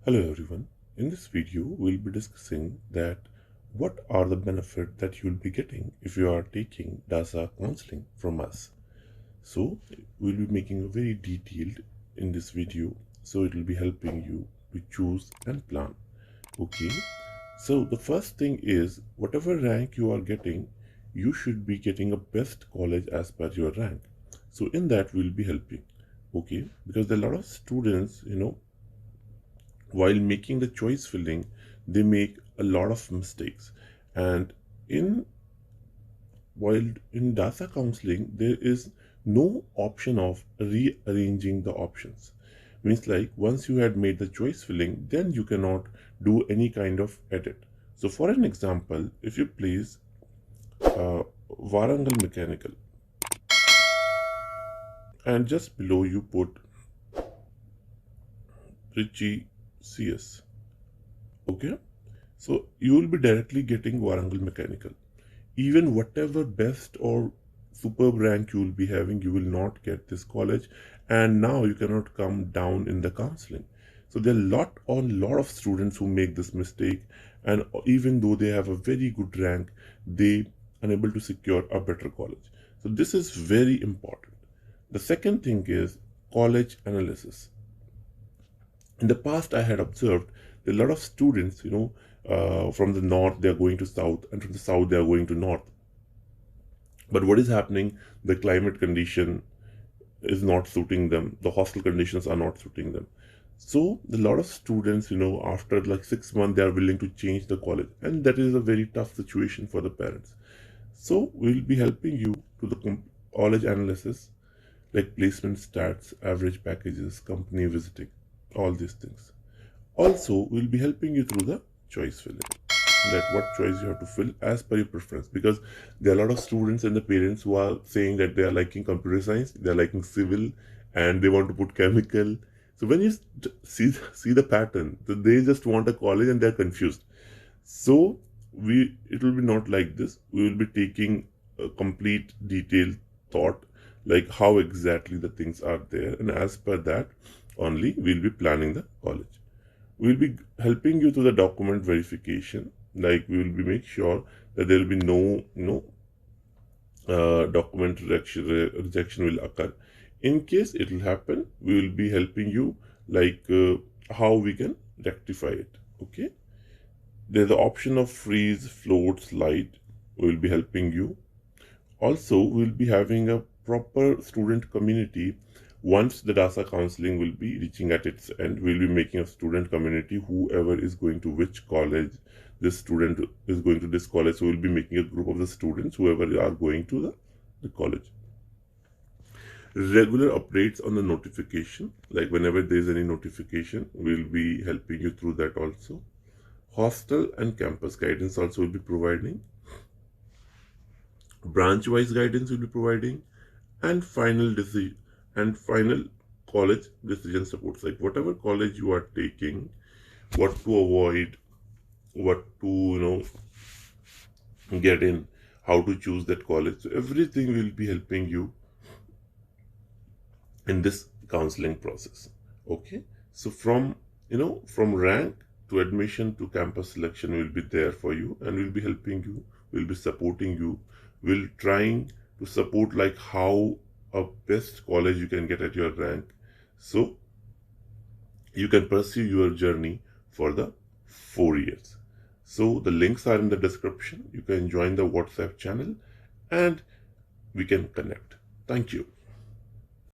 Hello everyone. In this video, we'll be discussing that what are the benefits that you'll be getting if you are taking DASA counseling from us. So we'll be making a very detailed in this video. So it will be helping you to choose and plan. Okay. So the first thing is whatever rank you are getting, you should be getting a best college as per your rank. So in that we'll be helping. Okay. Because there are a lot of students, while making the choice filling, they make a lot of mistakes. And in while in DASA counseling, there is no option of rearranging the options. Means like once you had made the choice filling, then you cannot do any kind of edit. So for an example, if you place Warangal Mechanical and just below you put Richie CS, okay, so you will be directly getting Warangal Mechanical. Even whatever best or superb rank you will be having, you will not get this college, and now you cannot come down in the counseling. So there are lot of students who make this mistake, and even though they have a very good rank, they unable to secure a better college. So this is very important. The second thing is college analysis. In the past, I had observed that a lot of students, from the north they are going to south, and from the south they are going to north. But what is happening? The climate condition is not suiting them. The hostel conditions are not suiting them. So a lot of students, after like 6 months, they are willing to change the college, and that is a very tough situation for the parents. So we'll be helping you to the college analysis, like placement stats, average packages, company visiting, all these things. Also, we'll be helping you through the choice filling, that what choice you have to fill as per your preference, because there are a lot of students and the parents who are saying that they are liking computer science, they are liking civil, and they want to put chemical. So when you see the pattern, they just want a college and they're confused. So it will be not like this. We will be taking a complete detailed thought, like how exactly the things are there, and as per that only we'll be planning the college. We'll be helping you through the document verification, like we will be make sure that there will be no document rejection will occur. In case it will happen, we will be helping you, like how we can rectify it. Okay, there's the option of freeze, float, slide. We will be helping you. Also, we'll be having a proper student community. Once the DASA counseling will be reaching at its end, we'll be making a student community. Whoever is going to which college, this student is going to this college. So we'll be making a group of the students, whoever are going to the college. Regular updates on the notification, like whenever there is any notification, we'll be helping you through that also. Hostel and campus guidance also will be providing. Branch-wise guidance will be providing, and final college decision supports, like whatever college you are taking, what to avoid, what to get in, how to choose that college. So everything will be helping you in this counseling process. Okay, so from rank to admission to campus selection will be there for you, and we'll be helping you, we'll be supporting you, we'll trying to support like how a best college you can get at your rank, so you can pursue your journey for the 4 years. So the links are in the description. You can join the WhatsApp channel and we can connect. Thank you.